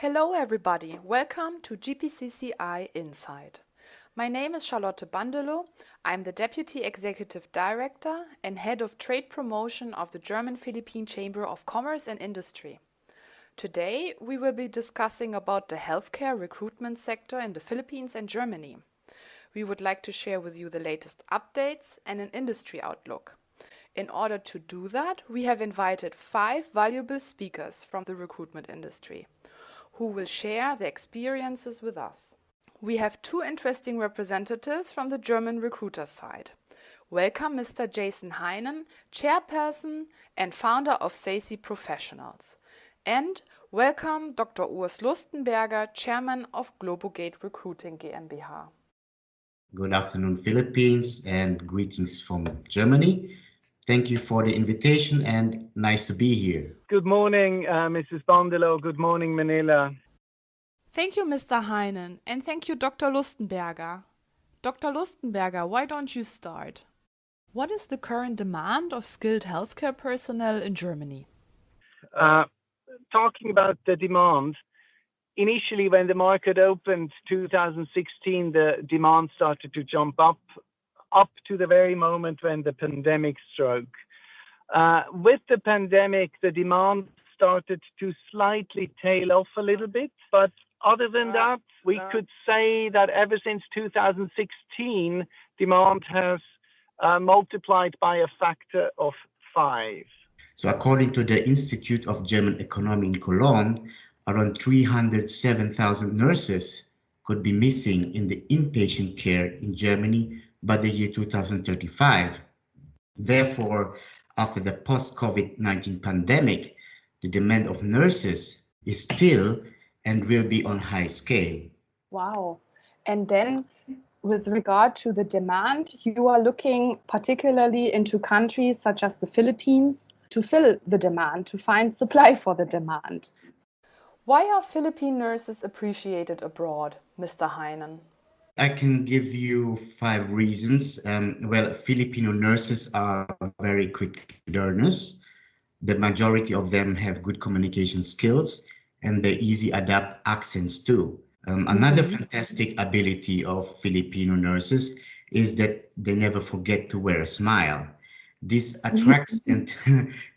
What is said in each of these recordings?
Hello everybody, welcome to GPCCI Insight. My name is Charlotte Bandelow. I'm the Deputy Executive Director and Head of Trade Promotion of the German-Philippine Chamber of Commerce and Industry. Today we will be discussing about the healthcare recruitment sector in the Philippines and Germany. We would like to share with you the latest updates and an industry outlook. In order to do that, we have invited 5 valuable speakers from the recruitment industry, who will share their experiences with us. We have 2 interesting representatives from the German recruiter side. Welcome Mr. Jason Heinen, Chairperson and founder of Saisy Professionals. And welcome Dr. Urs Lustenberger, Chairman of Globogate Recruiting GmbH. Good afternoon, Philippines, and greetings from Germany. Thank you for the invitation and nice to be here. Good morning, Mrs. Bandelow. Good morning, Manila. Thank you, Mr. Heinen, and thank you, Dr. Lustenberger. Dr. Lustenberger, why don't you start? What is the current demand of skilled healthcare personnel in Germany? Talking about the demand, initially when the market opened 2016, the demand started to jump up to the very moment when the pandemic struck. With the pandemic, the demand started to slightly tail off a little bit, but other than that, we could say that ever since 2016, demand has multiplied by a factor of 5. So according to the Institute of German Economy in Cologne, around 307,000 nurses could be missing in the inpatient care in Germany by the year 2035. Therefore, after the post-COVID-19 pandemic, the demand of nurses is still and will be on high scale. Wow. And then with regard to the demand, you are looking particularly into countries such as the Philippines to fill the demand, to find supply for the demand. Why are Philippine nurses appreciated abroad, Mr. Heinen? I can give you 5 reasons. Filipino nurses are very quick learners. The majority of them have good communication skills and they easy adapt accents too. Another fantastic ability of Filipino nurses is that they never forget to wear a smile. This attracts and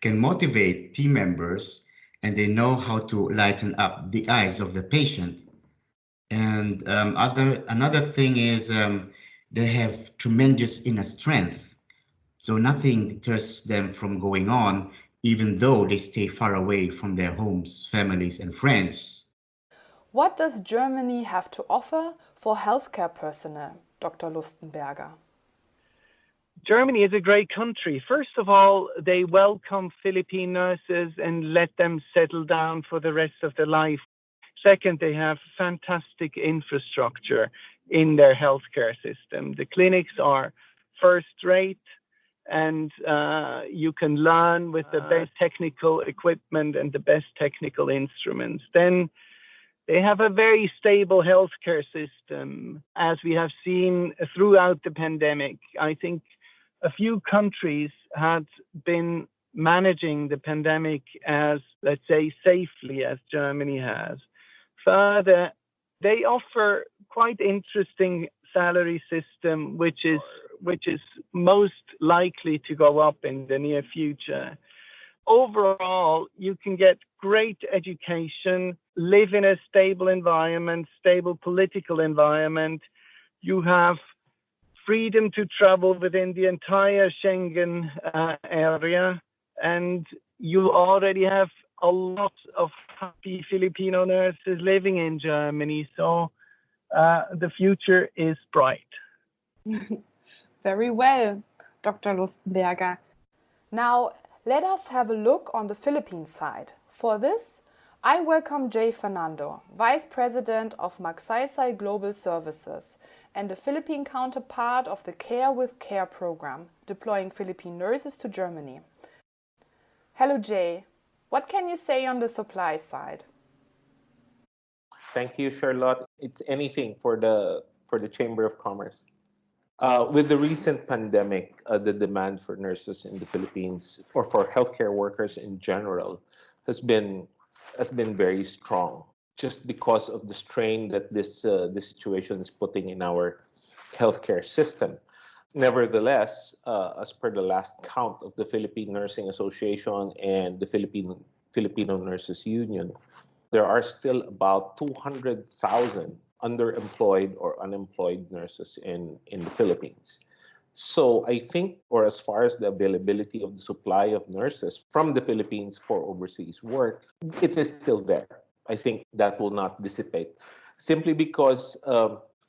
can motivate team members, and they know how to lighten up the eyes of the patient. And another thing is they have tremendous inner strength. So nothing deters them from going on, even though they stay far away from their homes, families, and friends. What does Germany have to offer for healthcare personnel, Dr. Lustenberger? Germany is a great country. First of all, they welcome Philippine nurses and let them settle down for the rest of their life. Second, they have fantastic infrastructure in their healthcare system. The clinics are first rate, and you can learn with the best technical equipment and the best technical instruments. Then they have a very stable healthcare system, as we have seen throughout the pandemic. I think a few countries had been managing the pandemic as, let's say, safely as Germany has. Further, they offer quite interesting salary system, which is most likely to go up in the near future. Overall, you can get great education, live in a stable environment, stable political environment. You have freedom to travel within the entire Schengen area, and you already have a lot of happy Filipino nurses living in Germany. So the future is bright. Very well, Dr. Lustenberger. Now, let us have a look on the Philippine side. For this, I welcome Fernando, Vice President of Magsaysay Global Services and the Philippine counterpart of the Care with Care program, deploying Philippine nurses to Germany. Hello, Jay. What can you say on the supply side? Thank you, Charlotte. It's anything for the Chamber of Commerce. With the recent pandemic, the demand for nurses in the Philippines, or for healthcare workers in general, has been very strong. just because of the strain that this situation is putting in our healthcare system. Nevertheless, as per the last count of the Philippine Nursing Association and the Filipino Nurses Union, there are still about 200,000 underemployed or unemployed nurses in the Philippines. So I think, or as far as the availability of the supply of nurses from the Philippines for overseas work, it is still there. I think that will not dissipate, simply because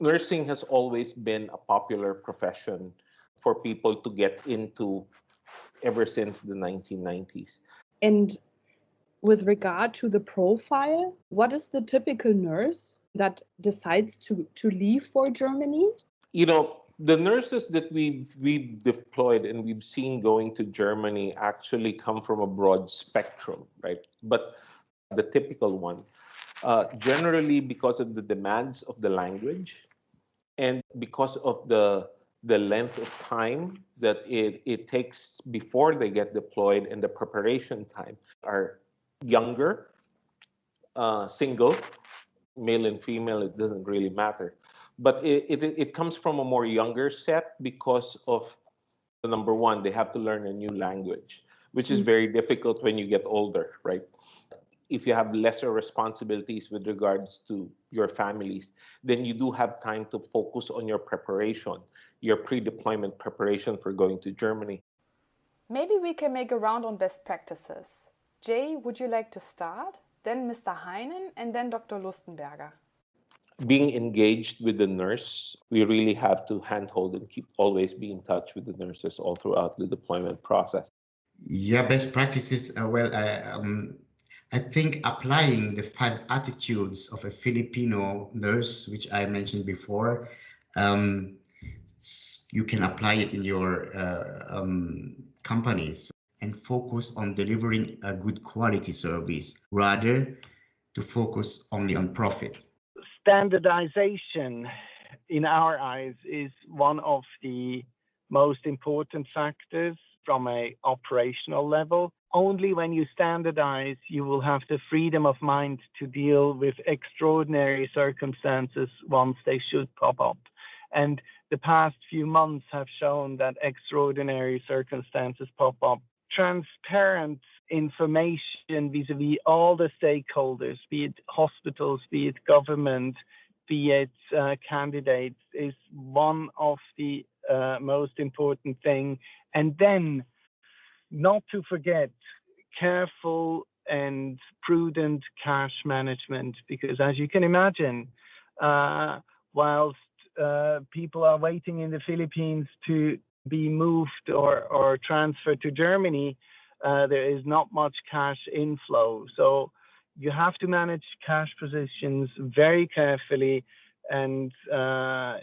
nursing has always been a popular profession for people to get into ever since the 1990s. And with regard to the profile, what is the typical nurse that decides to leave for Germany? You know, the nurses that we've deployed and we've seen going to Germany actually come from a broad spectrum, right? But the typical one, generally because of the demands of the language and because of the length of time that it takes before they get deployed and the preparation time, are younger, single, male and female, it doesn't really matter. But it comes from a more younger set because of the number one, they have to learn a new language, which is very difficult when you get older, right? If you have lesser responsibilities with regards to your families, then you do have time to focus on your preparation, your pre-deployment preparation for going to Germany. Maybe we can make a round on best practices. Jay, would you like to start? Then Mr. Heinen and then Dr. Lustenberger. Being engaged with the nurse, we really have to handhold and always be in touch with the nurses all throughout the deployment process. Yeah, best practices. I think applying the 5 attitudes of a Filipino nurse, which I mentioned before, you can apply it in your companies and focus on delivering a good quality service rather to focus only on profit. Standardization, in our eyes, is one of the most important factors from an operational level. Only when you standardize, you will have the freedom of mind to deal with extraordinary circumstances once they should pop up. And the past few months have shown that extraordinary circumstances pop up. Transparent information vis-a-vis all the stakeholders, be it hospitals, be it government, be it candidates, is one of the most important thing. And then, not to forget, careful and prudent cash management, because as you can imagine, whilst people are waiting in the Philippines to be moved or transferred to Germany, there is not much cash inflow. So you have to manage cash positions very carefully. And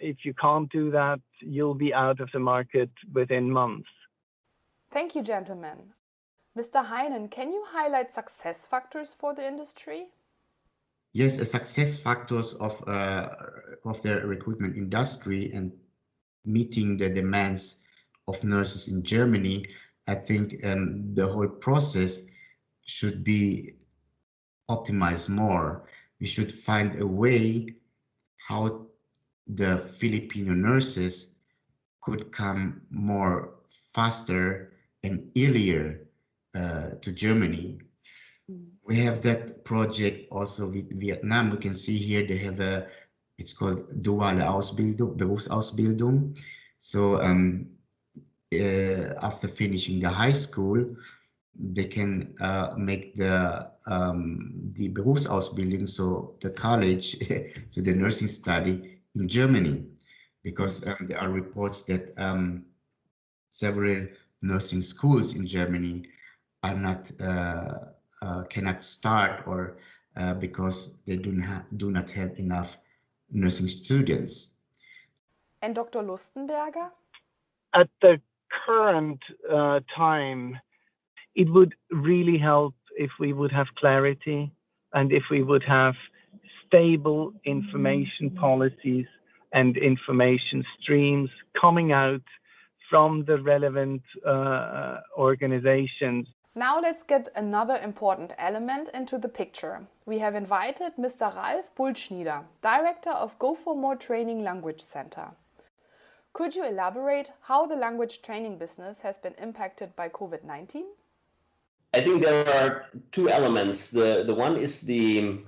if you can't do that, you'll be out of the market within months. Thank you, gentlemen. Mr. Heinen, can you highlight success factors for the industry? Yes, success factors of the recruitment industry and meeting the demands of nurses in Germany. I think the whole process should be optimized more. We should find a way how the Filipino nurses could come more faster and earlier to Germany. We have that project also with Vietnam. We can see here they have it's called duale Ausbildung, Berufsausbildung. So after finishing the high school, they can make the Berufsausbildung, so the college, so the nursing study in Germany, because there are reports that several nursing schools in Germany are not cannot start or because they do not have enough nursing students. And Dr. Lustenberger? At the current time, it would really help if we would have clarity and if we would have stable information policies and information streams coming out from the relevant organizations. Now let's get another important element into the picture. We have invited Mr. Ralf Bultschnieder, Director of Go for More Training Language Center. Could you elaborate how the language training business has been impacted by COVID-19? I think there are two elements. The one is the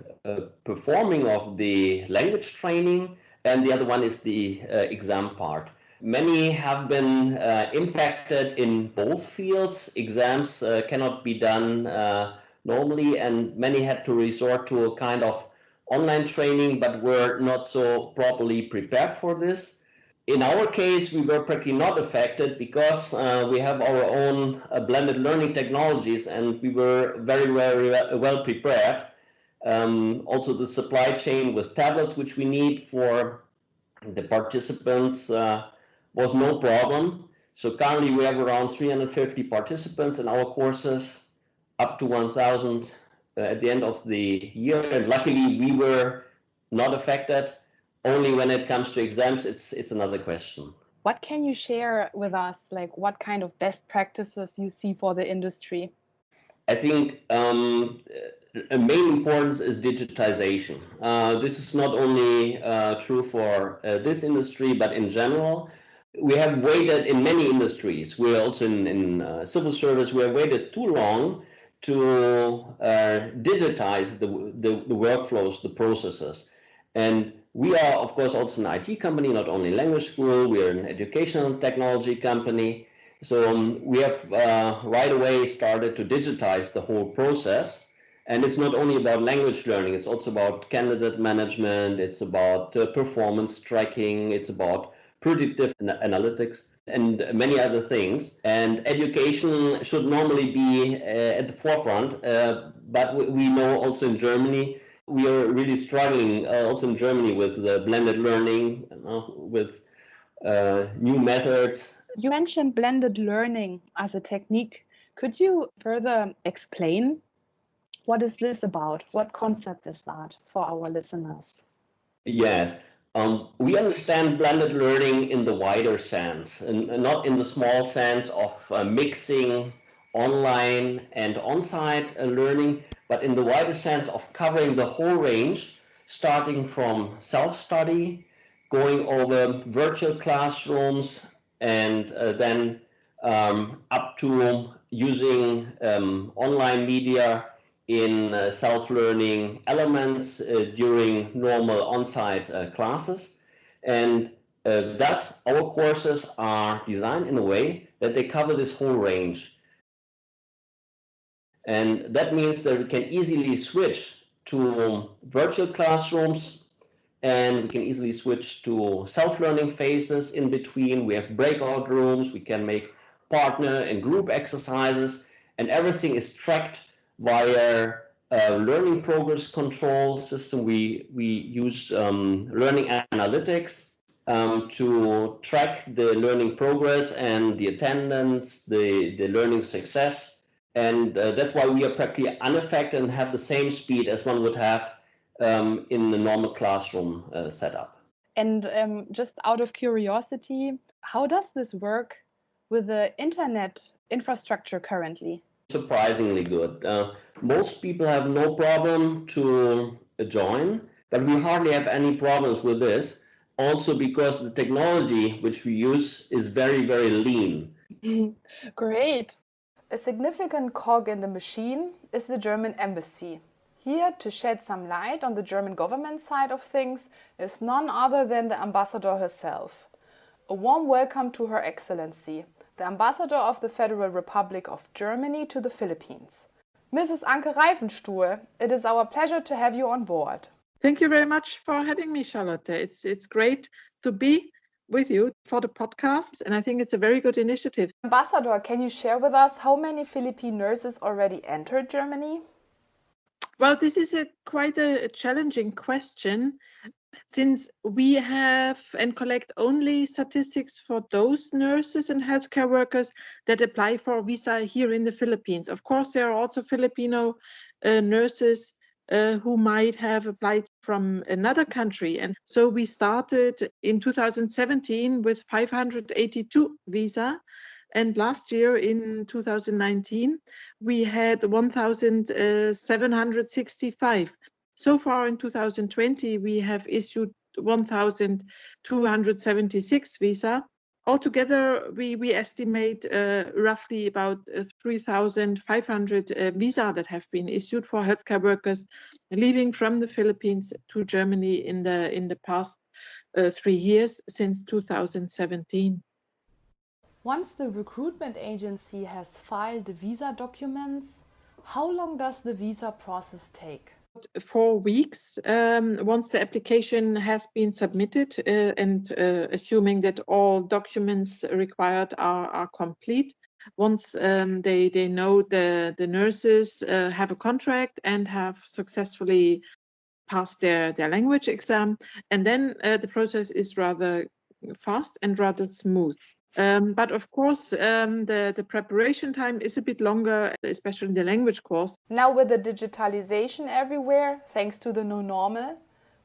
performing of the language training, and the other one is the exam part. Many have been impacted in both fields. Exams cannot be done normally, and many had to resort to a kind of online training, but were not so properly prepared for this. In our case, we were practically not affected because we have our own blended learning technologies, and we were very well prepared. Also, the supply chain with tablets, which we need for the participants, was no problem. So currently we have around 350 participants in our courses, up to 1,000 at the end of the year. And luckily we were not affected. Only when it comes to exams, it's another question. What can you share with us, like what kind of best practices you see for the industry? I think a main importance is digitization. This is not only true for this industry, but in general. We have waited in many industries. We're also in civil service. We have waited too long to digitize the workflows, the processes. And we are, of course, also an IT company, not only language school. We are an educational technology company. So we have right away started to digitize the whole process. And it's not only about language learning. It's also about candidate management. It's about performance tracking. It's about predictive analytics and many other things. And education should normally be at the forefront. But we know also in Germany, we are really struggling also in Germany with the blended learning, with new methods. You mentioned blended learning as a technique. Could you further explain what is this about? What concept is that for our listeners? Yes. We understand blended learning in the wider sense, and not in the small sense of mixing online and on-site learning, but in the wider sense of covering the whole range, starting from self-study, going over virtual classrooms, and then up to using online media in self-learning elements during normal on-site classes. And thus our courses are designed in a way that they cover this whole range. And that means that we can easily switch to virtual classrooms, and we can easily switch to self-learning phases in between. We have breakout rooms, we can make partner and group exercises, and everything is tracked via learning progress control system. We use learning analytics to track the learning progress and the attendance, the learning success. And that's why we are practically unaffected and have the same speed as one would have in the normal classroom setup. And just out of curiosity, how does this work with the internet infrastructure currently? Surprisingly good. Most people have no problem to join, but we hardly have any problems with this. Also because the technology which we use is very, very lean. Great. A significant cog in the machine is the German Embassy. Here, to shed some light on the German government side of things, is none other than the ambassador herself. A warm welcome to Her Excellency, the Ambassador of the Federal Republic of Germany to the Philippines. Mrs. Anke Reiffenstuel, it is our pleasure to have you on board. Thank you very much for having me, Charlotte. It's great to be with you for the podcast, and I think it's a very good initiative. Ambassador, can you share with us how many Philippine nurses already entered Germany? Well, this is quite a challenging question, since we have and collect only statistics for those nurses and healthcare workers that apply for a visa here in the Philippines. Of course, there are also Filipino nurses who might have applied from another country. And so we started in 2017 with 582 visa. And last year, in 2019, we had 1,765. So far in 2020, we have issued 1,276 visa. Altogether, we estimate roughly about 3,500 visa that have been issued for healthcare workers leaving from the Philippines to Germany in the past 3 years since 2017. Once the recruitment agency has filed the visa documents, how long does the visa process take? 4 weeks once the application has been submitted and assuming that all documents required are complete. Once they know the nurses have a contract and have successfully passed their language exam, and then the process is rather fast and rather smooth. But of course, the preparation time is a bit longer, especially in the language course. Now with the digitalization everywhere, thanks to the new normal,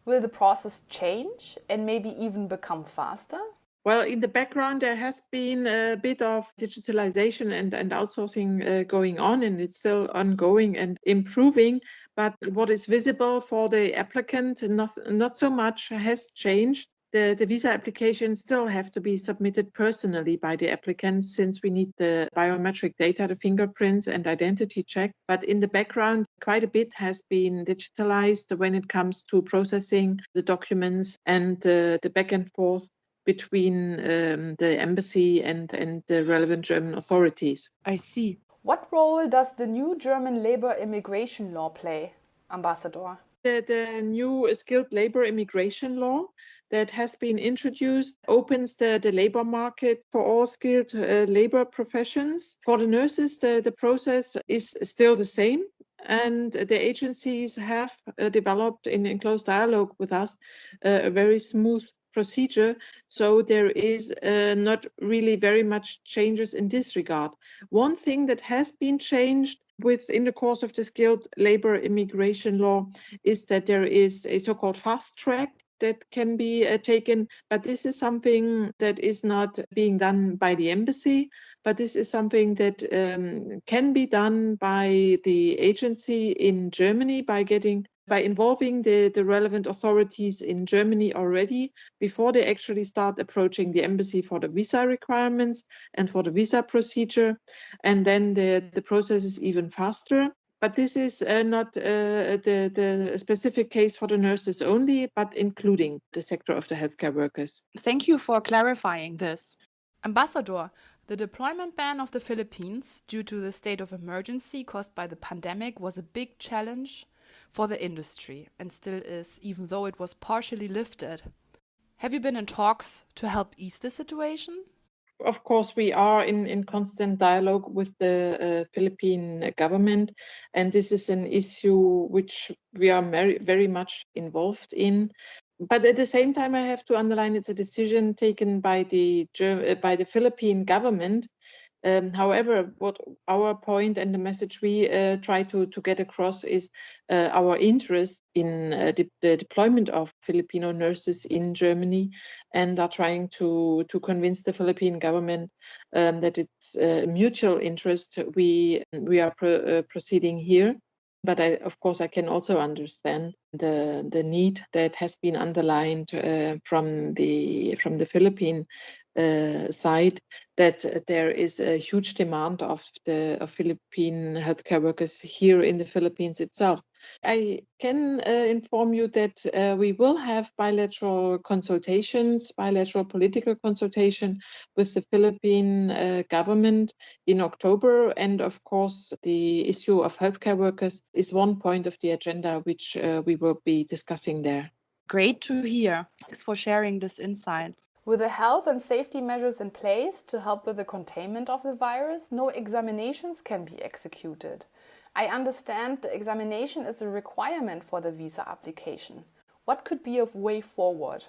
will the process change and maybe even become faster? Well, in the background, there has been a bit of digitalization and outsourcing going on, and it's still ongoing and improving. But what is visible for the applicant, not so much has changed. The visa applications still have to be submitted personally by the applicant, since we need the biometric data, the fingerprints and identity check. But in the background, quite a bit has been digitalized when it comes to processing the documents and the back and forth between the embassy and the relevant German authorities. I see. What role does the new German labor immigration law play, Ambassador? The new skilled labor immigration law that has been introduced opens the labor market for all skilled labor professions. For the nurses, the process is still the same. And the agencies have developed in close dialogue with us a very smooth procedure. So there is not really very much changes in this regard. One thing that has been changed within the course of the skilled labor immigration law is that there is a so-called fast track that can be taken, but this is something that is not being done by the embassy, but this is something that can be done by the agency in Germany by involving the relevant authorities in Germany already before they actually start approaching the embassy for the visa requirements and for the visa procedure. And then the process is even faster. But this is not the specific case for the nurses only, but including the sector of the healthcare workers. Thank you for clarifying this. Ambassador, the deployment ban of the Philippines due to the state of emergency caused by the pandemic was a big challenge for the industry and still is, even though it was partially lifted. Have you been in talks to help ease the situation? Of course, we are in constant dialogue with the Philippine government, and this is an issue which we are very, very much involved in. But at the same time, I have to underline it's a decision taken by the Philippine government. However, what our point and the message we try to get across is our interest in the deployment of Filipino nurses in Germany, and are trying to convince the Philippine government that it's a mutual interest. We are proceeding here. But of course, I can also understand the need that has been underlined from the Philippine side, that there is a huge demand of Philippine healthcare workers here in the Philippines itself. I can inform you that we will have bilateral political consultation with the Philippine government in October. And of course, the issue of healthcare workers is one point of the agenda which we will be discussing there. Great to hear. Thanks for sharing this insight. With the health and safety measures in place to help with the containment of the virus, no examinations can be executed. I understand the examination is a requirement for the visa application. What could be a way forward?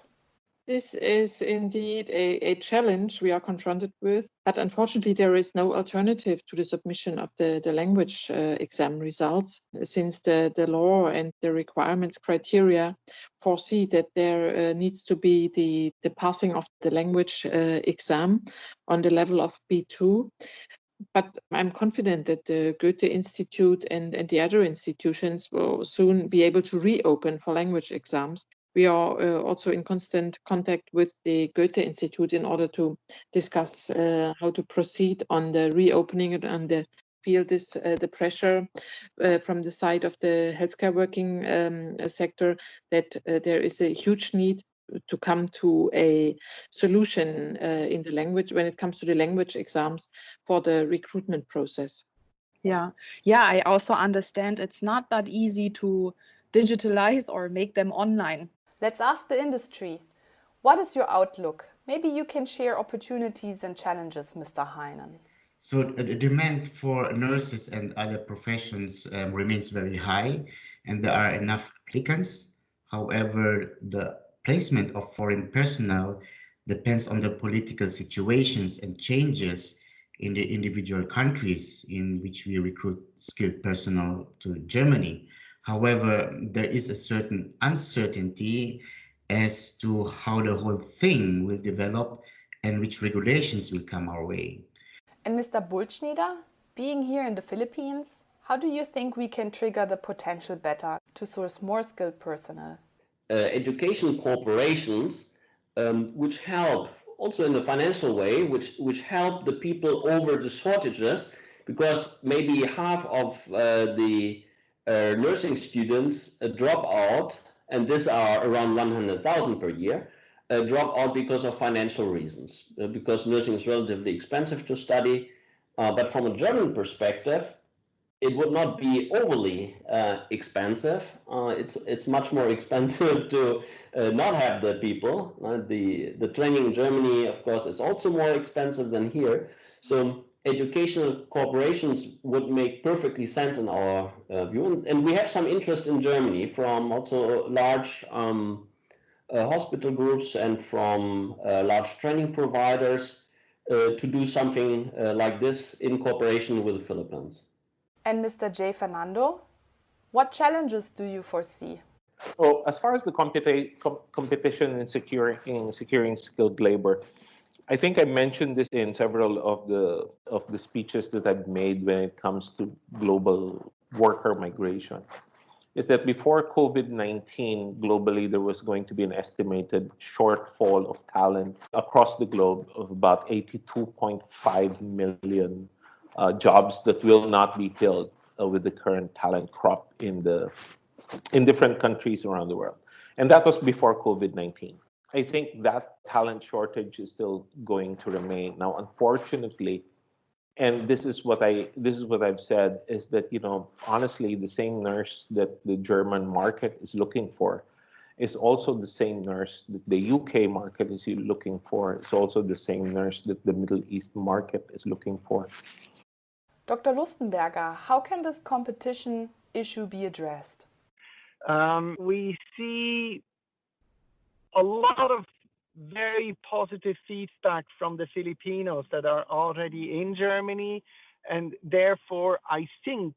This is indeed a challenge we are confronted with, but unfortunately there is no alternative to the submission of the language exam results, since the law and the requirements criteria foresee that there needs to be the passing of the language exam on the level of B2. But I'm confident that the Goethe Institute and the other institutions will soon be able to reopen for language exams. We are also in constant contact with the Goethe Institute in order to discuss how to proceed on the reopening and feel the pressure from the side of the healthcare working sector that there is a huge need to come to a solution in the language when it comes to the language exams for the recruitment process. Yeah, I also understand it's not that easy to digitalize or make them online. Let's ask the industry. What is your outlook? Maybe you can share opportunities and challenges, Mr. Heinen. So the demand for nurses and other professions remains very high, and there are enough applicants. However, the placement of foreign personnel depends on the political situations and changes in the individual countries in which we recruit skilled personnel to Germany. However, there is a certain uncertainty as to how the whole thing will develop and which regulations will come our way. And Mr. Bultschnieder, being here in the Philippines, how do you think we can trigger the potential better to source more skilled personnel? Education corporations, which help also in a financial way, which help the people over the shortages, because maybe half of the nursing students drop out, and these are around 100,000 per year, drop out because of financial reasons, because nursing is relatively expensive to study. But from a German perspective, it would not be overly expensive. It's much more expensive to not have the people. The training in Germany, of course, is also more expensive than here. So educational corporations would make perfectly sense in our view. And we have some interest in Germany from also large hospital groups and from large training providers to do something like this in cooperation with the Philippines. And Mr. J. Fernando, what challenges do you foresee? Well, as far as the competition in securing skilled labor, I think I mentioned this in several of the speeches that I've made when it comes to global worker migration. Is that before COVID-19, globally, there was going to be an estimated shortfall of talent across the globe of about 82.5 million jobs that will not be filled with the current talent crop in different countries around the world. And that was before COVID-19. I think that talent shortage is still going to remain. Now, unfortunately, and this is what I've said, is that, honestly, the same nurse that the German market is looking for is also the same nurse that the UK market is looking for. It's also the same nurse that the Middle East market is looking for. Dr. Lustenberger, how can this competition issue be addressed? We see a lot of very positive feedback from the Filipinos that are already in Germany, and therefore I think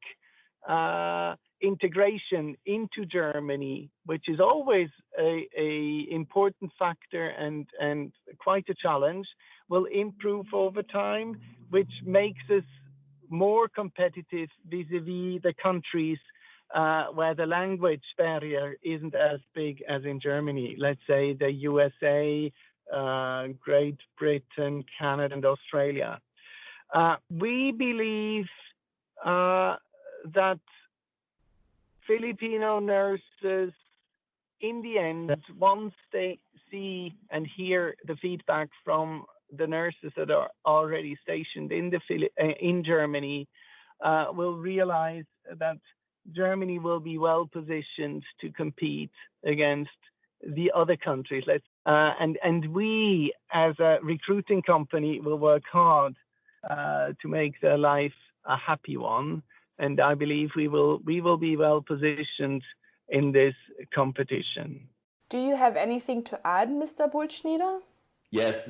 integration into Germany, which is always a important factor and quite a challenge, will improve over time, which makes us more competitive vis-a-vis the countries where the language barrier isn't as big as in Germany. Let's say the USA, Great Britain, Canada, and Australia. We believe that Filipino nurses, in the end, once they see and hear the feedback from the nurses that are already stationed in Germany, will realize that Germany will be well positioned to compete against the other countries. And we, as a recruiting company, will work hard to make their life a happy one. And I believe we will be well positioned in this competition. Do you have anything to add, Mr. Bultschnieder? Yes,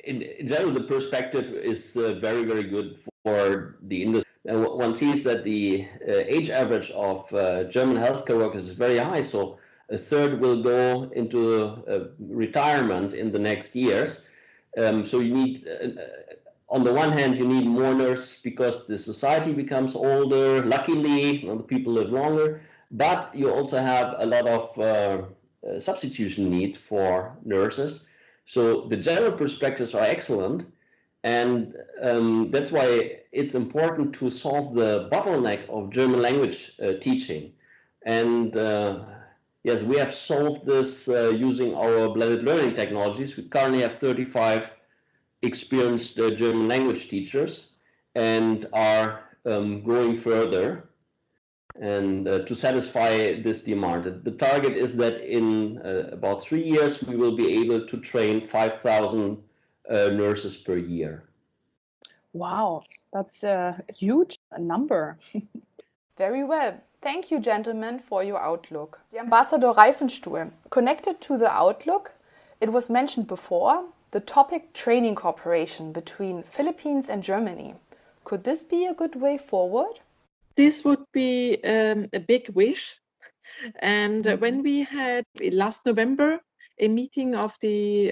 in general, the perspective is very, very good for the industry. One sees that the age average of German healthcare workers is very high, so a third will go into retirement in the next years. So you need, on the one hand, you need more nurses because the society becomes older. Luckily, the people live longer, but you also have a lot of substitution needs for nurses. So the general perspectives are excellent, and that's why it's important to solve the bottleneck of German language teaching. And yes, we have solved this using our blended learning technologies. We currently have 35 experienced German language teachers and are growing further and to satisfy this demand. The target is that in about 3 years, we will be able to train 5,000 nurses per year. Wow, that's a huge number. Very well. Thank you, gentlemen, for your outlook. The Ambassador Reiffenstuel, connected to the outlook, it was mentioned before, the topic training cooperation between Philippines and Germany. Could this be a good way forward? This would be a big wish. And when we had last November a meeting of the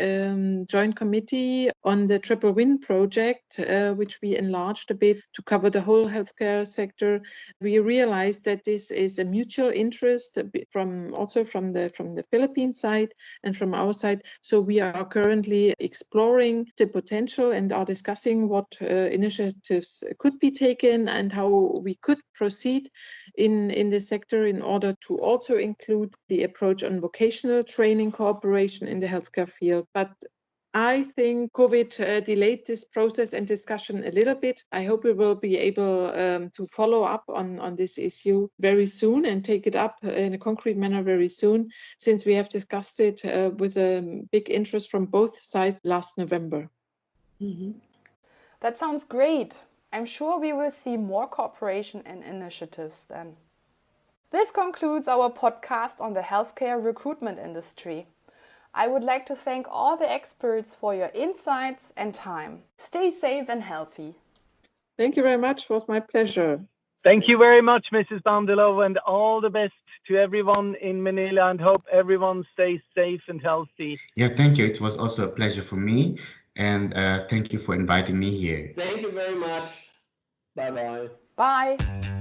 Joint Committee on the Triple Win project, which we enlarged a bit to cover the whole healthcare sector, we realized that this is a mutual interest from the Philippine side and from our side. So we are currently exploring the potential and are discussing what initiatives could be taken and how we could proceed in the sector in order to also include the approach on vocational training cooperation in the healthcare field. But I think COVID delayed this process and discussion a little bit. I hope we will be able to follow up on this issue very soon and take it up in a concrete manner very soon, since we have discussed it with a big interest from both sides last November. Mm-hmm. That sounds great. I'm sure we will see more cooperation and initiatives then. This concludes our podcast on the healthcare recruitment industry. I would like to thank all the experts for your insights and time. Stay safe and healthy. Thank you very much. It was my pleasure. Thank you very much, Mrs. Bandelow, and all the best to everyone in Manila, and hope everyone stays safe and healthy. Yeah, thank you. It was also a pleasure for me, and thank you for inviting me here. Thank you very much. Bye-bye. Bye.